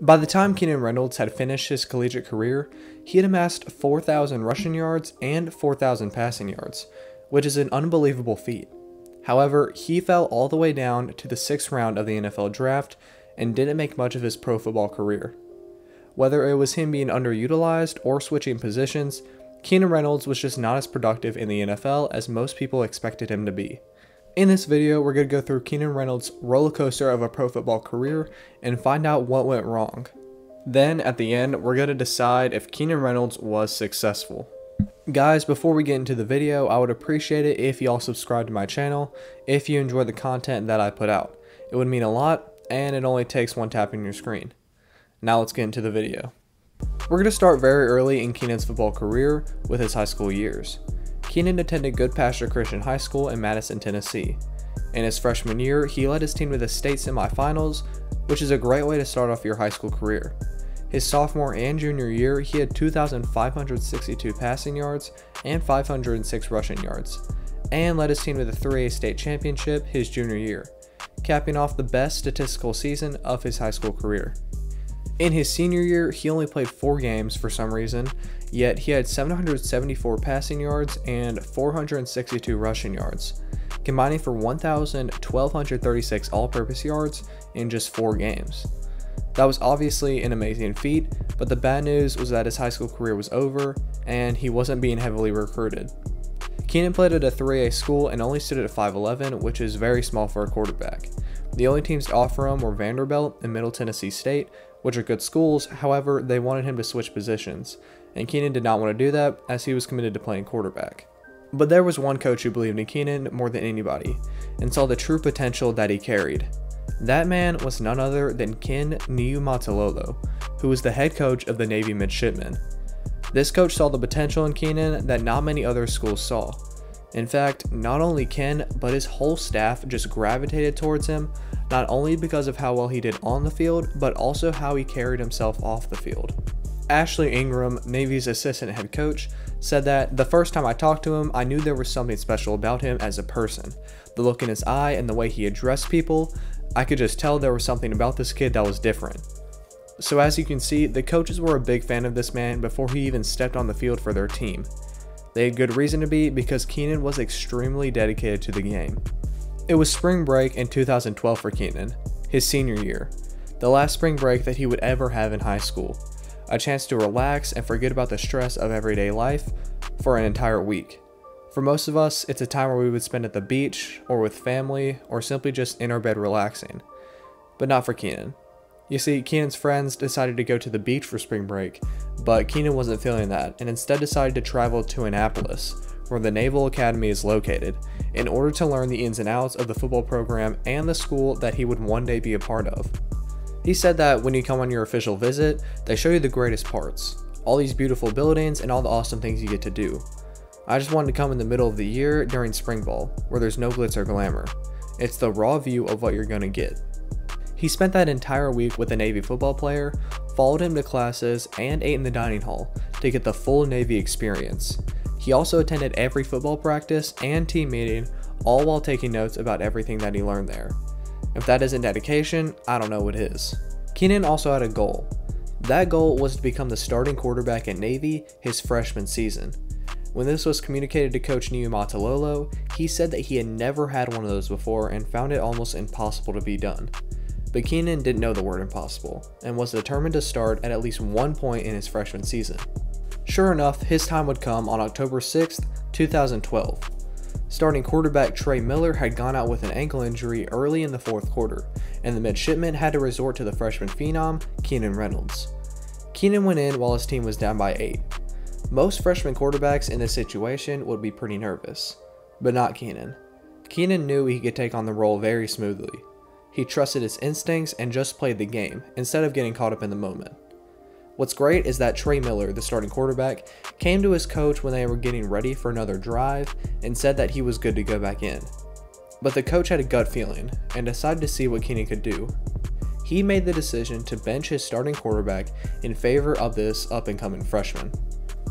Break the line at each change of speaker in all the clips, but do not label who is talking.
By the time Keenan Reynolds had finished his collegiate career, he had amassed 4,000 rushing yards and 4,000 passing yards, which is an unbelievable feat. However, he fell all the way down to the 6th round of the NFL draft and didn't make much of his pro football career. Whether it was him being underutilized or switching positions, Keenan Reynolds was just not as productive in the NFL as most people expected him to be. In this video, we're going to go through Keenan Reynolds' roller coaster of a pro football career and find out what went wrong. Then, at the end, we're going to decide if Keenan Reynolds was successful. Guys, before we get into the video, I would appreciate it if y'all subscribe to my channel if you enjoy the content that I put out. It would mean a lot, and it only takes one tap on your screen. Now let's get into the video. We're going to start very early in Keenan's football career with his high school years. Keenan attended Goodpasture Christian High School in Madison, Tennessee. In his freshman year, he led his team to the state semifinals, which is a great way to start off your high school career. His sophomore and junior year, he had 2,562 passing yards and 506 rushing yards, and led his team to the 3A state championship his junior year, capping off the best statistical season of his high school career. In his senior year, he only played 4 games for some reason, yet he had 774 passing yards and 462 rushing yards, combining for 1,1236 all-purpose yards in just 4 games. That was obviously an amazing feat, but the bad news was that his high school career was over, and he wasn't being heavily recruited. Keenan played at a 3A school and only stood at 5'11", which is very small for a quarterback. The only teams to offer him were Vanderbilt and Middle Tennessee State, which are good schools. However, they wanted him to switch positions, and Keenan did not want to do that as he was committed to playing quarterback. But there was one coach who believed in Keenan more than anybody, and saw the true potential that he carried. That man was none other than Ken Niumatalolo, who was the head coach of the Navy Midshipmen. This coach saw the potential in Keenan that not many other schools saw. In fact, not only Ken, but his whole staff just gravitated towards him, not only because of how well he did on the field, but also how he carried himself off the field. Ashley Ingram, Navy's assistant head coach, said that the first time I talked to him, I knew there was something special about him as a person. The look in his eye and the way he addressed people, I could just tell there was something about this kid that was different. So as you can see, the coaches were a big fan of this man before he even stepped on the field for their team. They had good reason to be because Keenan was extremely dedicated to the game. It was spring break in 2012 for Keenan, his senior year, the last spring break that he would ever have in high school, a chance to relax and forget about the stress of everyday life for an entire week. For most of us, it's a time where we would spend at the beach, or with family, or simply just in our bed relaxing. But not for Keenan. You see, Keenan's friends decided to go to the beach for spring break, but Keenan wasn't feeling that and instead decided to travel to Annapolis, where the Naval Academy is located, in order to learn the ins and outs of the football program and the school that he would one day be a part of. He said that when you come on your official visit, they show you the greatest parts, all these beautiful buildings and all the awesome things you get to do. I just wanted to come in the middle of the year during spring ball, where there's no glitz or glamour. It's the raw view of what you're gonna get. He spent that entire week with a Navy football player, followed him to classes, and ate in the dining hall to get the full Navy experience. He also attended every football practice and team meeting, all while taking notes about everything that he learned there. If that isn't dedication, I don't know what is. Keenan also had a goal. That goal was to become the starting quarterback at Navy his freshman season. When this was communicated to Coach Niumatalolo, he said that he had never had one of those before and found it almost impossible to be done. But Keenan didn't know the word impossible, and was determined to start at least one point in his freshman season. Sure enough, his time would come on October 6th, 2012. Starting quarterback Trey Miller had gone out with an ankle injury early in the 4th quarter, and the midshipmen had to resort to the freshman phenom, Keenan Reynolds. Keenan went in while his team was down by 8. Most freshman quarterbacks in this situation would be pretty nervous, but not Keenan. Keenan knew he could take on the role very smoothly. He trusted his instincts and just played the game, instead of getting caught up in the moment. What's great is that Trey Miller, the starting quarterback, came to his coach when they were getting ready for another drive and said that he was good to go back in. But the coach had a gut feeling and decided to see what Keenan could do. He made the decision to bench his starting quarterback in favor of this up-and-coming freshman.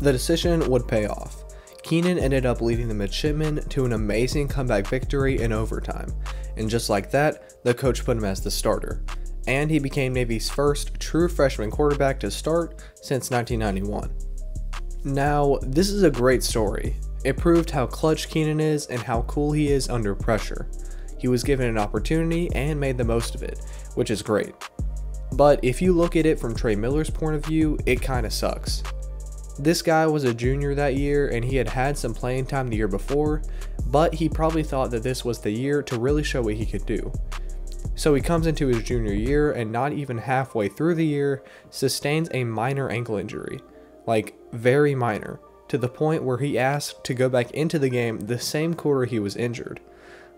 The decision would pay off. Keenan ended up leading the midshipmen to an amazing comeback victory in overtime, and just like that, the coach put him as the starter. and he became Navy's first true freshman quarterback to start since 1991. Now, this is a great story. It proved how clutch Keenan is and how cool he is under pressure. He was given an opportunity and made the most of it, which is great. But if you look at it from Trey Miller's point of view, it kinda sucks. This guy was a junior that year and he had had some playing time the year before, but he probably thought that this was the year to really show what he could do. So he comes into his junior year and not even halfway through the year sustains a minor ankle injury, like very minor, to the point where he asked to go back into the game the same quarter he was injured.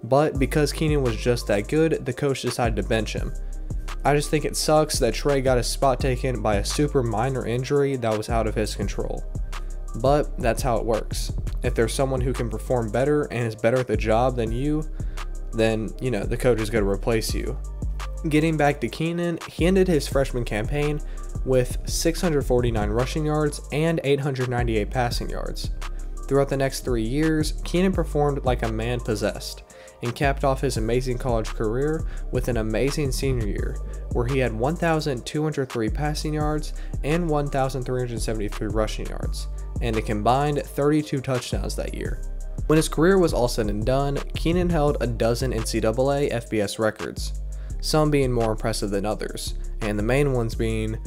But because Keenan was just that good, the coach decided to bench him. I just think it sucks that Trey got his spot taken by a super minor injury that was out of his control. But that's how it works. If there's someone who can perform better and is better at the job than you, then, the coach is going to replace you. Getting back to Keenan, he ended his freshman campaign with 649 rushing yards and 898 passing yards. Throughout the next 3 years, Keenan performed like a man possessed, and capped off his amazing college career with an amazing senior year, where he had 1,203 passing yards and 1,373 rushing yards, and a combined 32 touchdowns that year. When his career was all said and done, Keenan held a dozen NCAA FBS records, some being more impressive than others, and the main ones being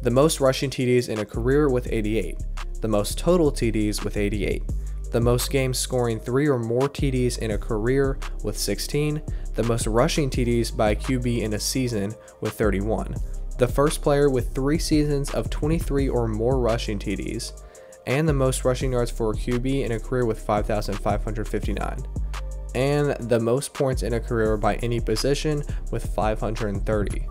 the most rushing TDs in a career with 88, the most total TDs with 88, the most games scoring 3 or more TDs in a career with 16, the most rushing TDs by a QB in a season with 31, the first player with 3 seasons of 23 or more rushing TDs, and the most rushing yards for a QB in a career with 5,559, and the most points in a career by any position with 530.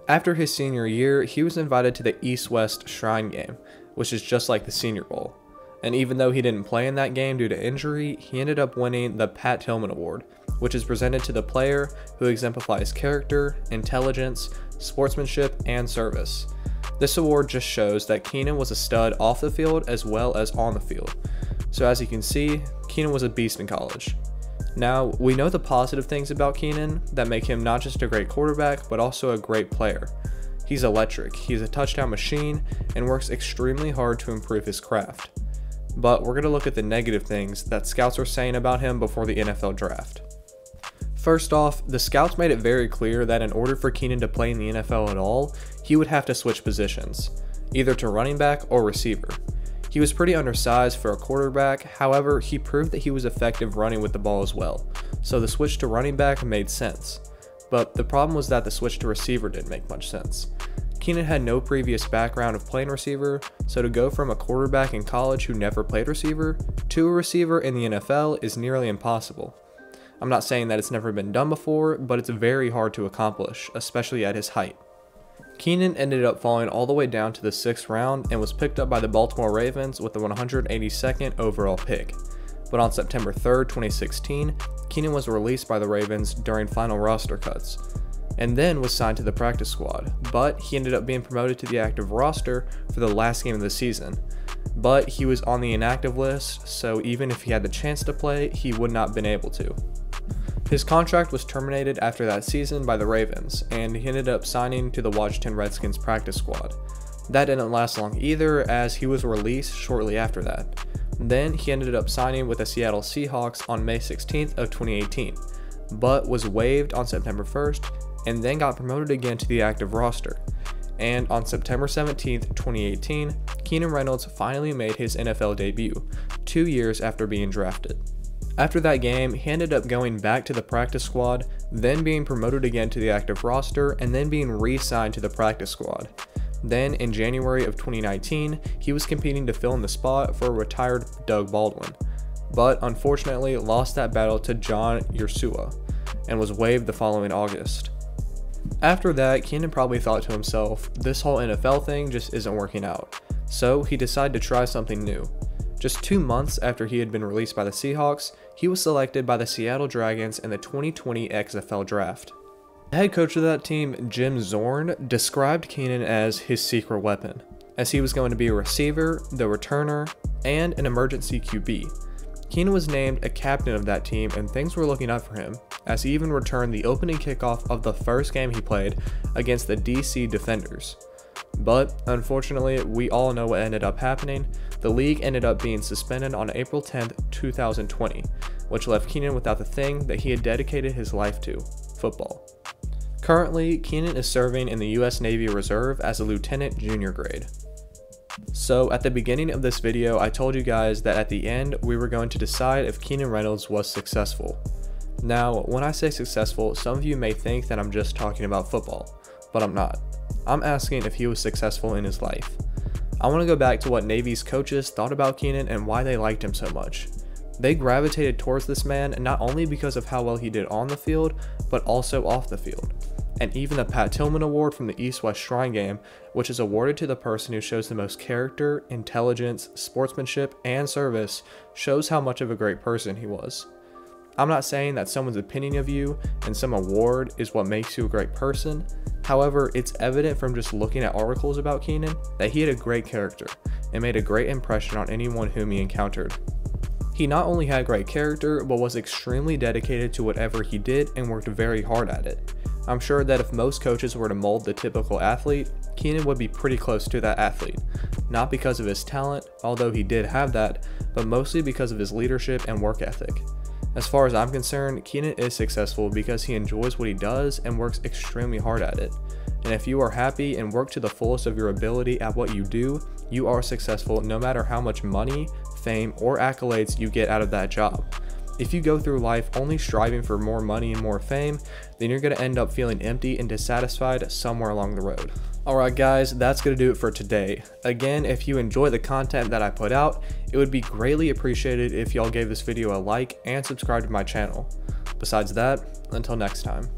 After his senior year, he was invited to the East-West Shrine Game, which is just like the Senior Bowl. And even though he didn't play in that game due to injury, he ended up winning the Pat Tillman Award, which is presented to the player who exemplifies character, intelligence, sportsmanship, and service. This award just shows that Keenan was a stud off the field as well as on the field. So as you can see, Keenan was a beast in college. Now, we know the positive things about Keenan that make him not just a great quarterback, but also a great player. He's electric, he's a touchdown machine, and works extremely hard to improve his craft. But we're going to look at the negative things that scouts are saying about him before the NFL draft. First off, the scouts made it very clear that in order for Keenan to play in the NFL at all, he would have to switch positions, either to running back or receiver. He was pretty undersized for a quarterback, however, he proved that he was effective running with the ball as well, so the switch to running back made sense. But the problem was that the switch to receiver didn't make much sense. Keenan had no previous background of playing receiver, so to go from a quarterback in college who never played receiver to a receiver in the NFL is nearly impossible. I'm not saying that it's never been done before, but it's very hard to accomplish, especially at his height. Keenan ended up falling all the way down to the 6th round and was picked up by the Baltimore Ravens with the 182nd overall pick. But on September 3rd, 2016, Keenan was released by the Ravens during final roster cuts, and then was signed to the practice squad, but he ended up being promoted to the active roster for the last game of the season. But he was on the inactive list, so even if he had the chance to play, he would not have been able to. His contract was terminated after that season by the Ravens, and he ended up signing to the Washington Redskins practice squad. That didn't last long either, as he was released shortly after that. Then he ended up signing with the Seattle Seahawks on May 16th of 2018, but was waived on September 1st, and then got promoted again to the active roster. And on September 17th, 2018, Keenan Reynolds finally made his NFL debut, 2 years after being drafted. After that game, he ended up going back to the practice squad, then being promoted again to the active roster, and then being re-signed to the practice squad. Then, in January of 2019, he was competing to fill in the spot for a retired Doug Baldwin, but unfortunately lost that battle to John Ursua, and was waived the following August. After that, Keenan probably thought to himself, this whole NFL thing just isn't working out, so he decided to try something new. Just 2 months after he had been released by the Seahawks, he was selected by the Seattle Dragons in the 2020 XFL Draft. The head coach of that team, Jim Zorn, described Keenan as his secret weapon, as he was going to be a receiver, the returner, and an emergency QB. Keenan was named a captain of that team and things were looking up for him, as he even returned the opening kickoff of the first game he played against the DC Defenders. But unfortunately, we all know what ended up happening. The league ended up being suspended on April 10th, 2020, which left Keenan without the thing that he had dedicated his life to, football. Currently, Keenan is serving in the US Navy Reserve as a lieutenant junior grade. So at the beginning of this video, I told you guys that at the end, we were going to decide if Keenan Reynolds was successful. Now, when I say successful, some of you may think that I'm just talking about football, but I'm not. I'm asking if he was successful in his life. I want to go back to what Navy's coaches thought about Keenan and why they liked him so much. They gravitated towards this man not only because of how well he did on the field, but also off the field. And even the Pat Tillman Award from the East-West Shrine Game, which is awarded to the person who shows the most character, intelligence, sportsmanship, and service, shows how much of a great person he was. I'm not saying that someone's opinion of you and some award is what makes you a great person. However, it's evident from just looking at articles about Keenan that he had a great character and made a great impression on anyone whom he encountered. He not only had great character, but was extremely dedicated to whatever he did and worked very hard at it. I'm sure that if most coaches were to mold the typical athlete, Keenan would be pretty close to that athlete. Not because of his talent, although he did have that, but mostly because of his leadership and work ethic. As far as I'm concerned, Keenan is successful because he enjoys what he does and works extremely hard at it. And if you are happy and work to the fullest of your ability at what you do, you are successful no matter how much money, fame, or accolades you get out of that job. If you go through life only striving for more money and more fame, then you're going to end up feeling empty and dissatisfied somewhere along the road. Alright guys, that's going to do it for today. Again, if you enjoy the content that I put out, it would be greatly appreciated if y'all gave this video a like and subscribe to my channel. Besides that, until next time.